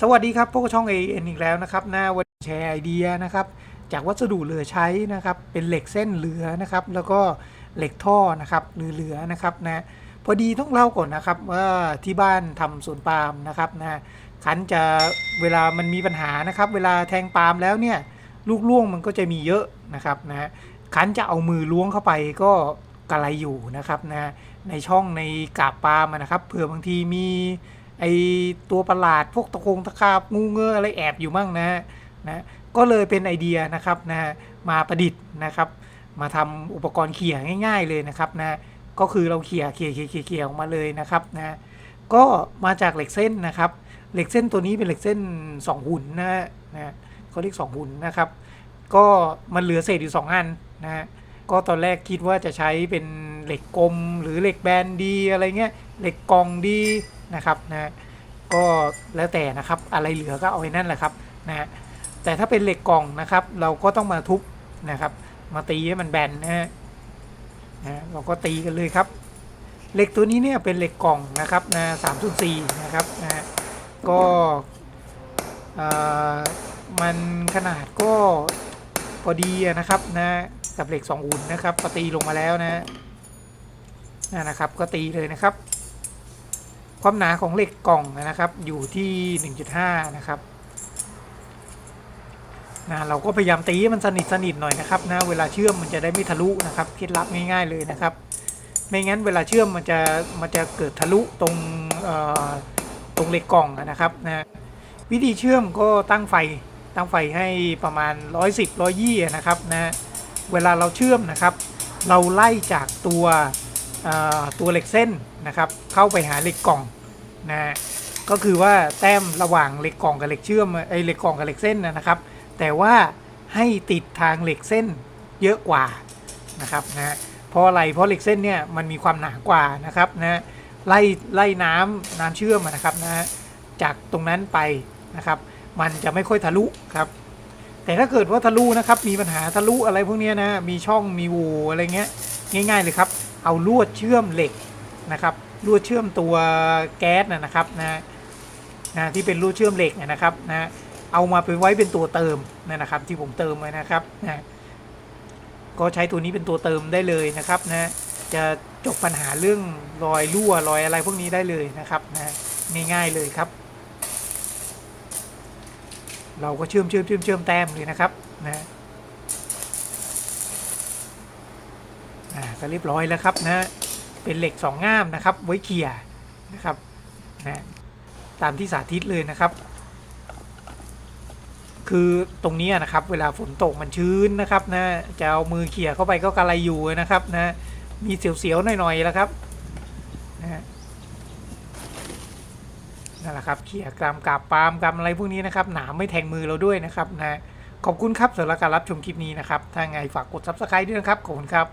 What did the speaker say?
สวัสดีครับพวกช่อง AN อีกแล้วนะครับหน้าวันแชร์ไอเดียนะครับจากวัสดุเหลือใช้นะครับเป็นเหล็กเส้นเหลือนะครับแล้วก็เหล็กท่อนะครับเหลือนะครับนะพอดีต้องเล่าก่อนนะครับว่าที่บ้านทำสวนปาล์มนะครับนะคันจะเวลามันมีปัญหานะครับเวลาแทงปาล์มแล้วเนี่ยลูกร่วงมันก็จะมีเยอะนะครับนะคันจะเอามือล้วงเข้าไปก็กระไรอยู่นะครับนะในช่องในกาบปาล์มนะครับเผื่อบางทีมีไอตัวประหลาดพวกตะขาบงูเงืออะไรแอบอยู่มั่งนะก็เลยเป็นไอเดียนะครับนะมาประดิษฐ์นะครับมาทำอุปกรณ์เขี่ยง่ายๆเลยนะครับนะก็คือเราเขี่ยออกมาเลยนะครับนะก็มาจากเหล็กเส้นนะครับเหล็กเส้นตัวนี้เป็นเหล็กเส้น2หุ่นนะเขาเรียก2หุ่นนะครับก็มันเหลือเศษอยู่2อันนะก็ตอนแรกคิดว่าจะใช้เป็นเหล็กกลมหรือเหล็กแบนดีอะไรเงี้ยเหล็กกองดีนะครับนะก็แล้วแต่นะครับอะไรเหลือก็เอาไว้นั่นแหละครับนะแต่ถ้าเป็นเหล็กกล่องนะครับเราก็ต้องมาทุบนะครับมาตีให้มันแบนนะเราก็ตีกันเลยครับเหล็กตัวนี้เนี่ยเป็นเหล็กกล่องนะครับนะ3/4นะครับนะก็มันขนาดก็พอดีนะครับนะกับเหล็ก2หุ่นนะครับก็ตีลงมาแล้วนะครับก็ตีเลยนะครับความหนาของเหล็กกล่องนะครับอยู่ที่ 1.5 นะครับเราก็พยายามตีให้มันสนิทหน่อยนะครับนะเวลาเชื่อมมันจะได้ไม่ทะลุนะครับเคล็ดลับง่ายๆเลยนะครับไม่งั้นเวลาเชื่อมมันจะเกิดทะลุตรงเหล็กกล่องนะครับนะวิธีเชื่อมก็ตั้งไฟให้ประมาณ110-120นะครับนะเวลาเราเชื่อมนะครับเราไล่จากตัวเหล็กเส้นนะครับเข้าไปหาเหล็กกล่องนะก็คือว่าแต้มระหว่างเหล็กกล่องกับเหล็กเชื่อมเหล็กกล่องกับเหล็กเส้นนะครับแต่ว่าให้ติดทางเหล็กเส้นเยอะกว่านะครับนะเพราะอะไรเพราะเหล็กเส้นเนี่ยมันมีความหนากว่านะครับนะไล่น้ำเชื่อมนะครับนะจากตรงนั้นไปนะครับมันจะไม่ค่อยทะลุครับแต่ถ้าเกิดว่าทะลุนะครับมีปัญหาทะลุอะไรพวกนี้นะมีช่องมีวูอะไรเงี้ยง่ายๆเลยครับเอาลวดเชื่อมเหล็กนะครับลวดเชื่อมตัวแก๊สนะครับนะที่เป็นลวดเชื่อมเหล็กนะครับนะเอามาเป็นไว้เป็นตัวเติมนะครับที่ผมเติมไว้นะครับนะก็ใช้ตัวนี้เป็นตัวเติมได้เลยนะครับนะจะจบปัญหาเรื่องรอยรั่วรอยอะไรพวกนี้ได้เลยนะครับนะง่ายๆเลยครับเราก็เชื่อมแต้มเลยนะครับนะก็เรียบร้อยแล้วครับนะเป็นเหล็ก2ง่ามนะครับไว้เขี่ยนะครับนะตามที่สาธิตเลยนะครับคือตรงนี้นะครับเวลาฝนตกมันชื้นนะครับนะจะเอามือเขี่ยเข้าไปก็กระไรอยู่นะครับนะมีเสียวๆหน่อยๆแล้วครับนั่นแหละครับเขี่ยกามกาบปาล์มกามอะไรพวกนี้นะครับหนามไม่แทงมือเราด้วยนะครับนะขอบคุณครับสำหรับการรับชมคลิปนี้นะครับถ้าไงฝากกด Subscribe ด้วยนะครับขอบคุณครับ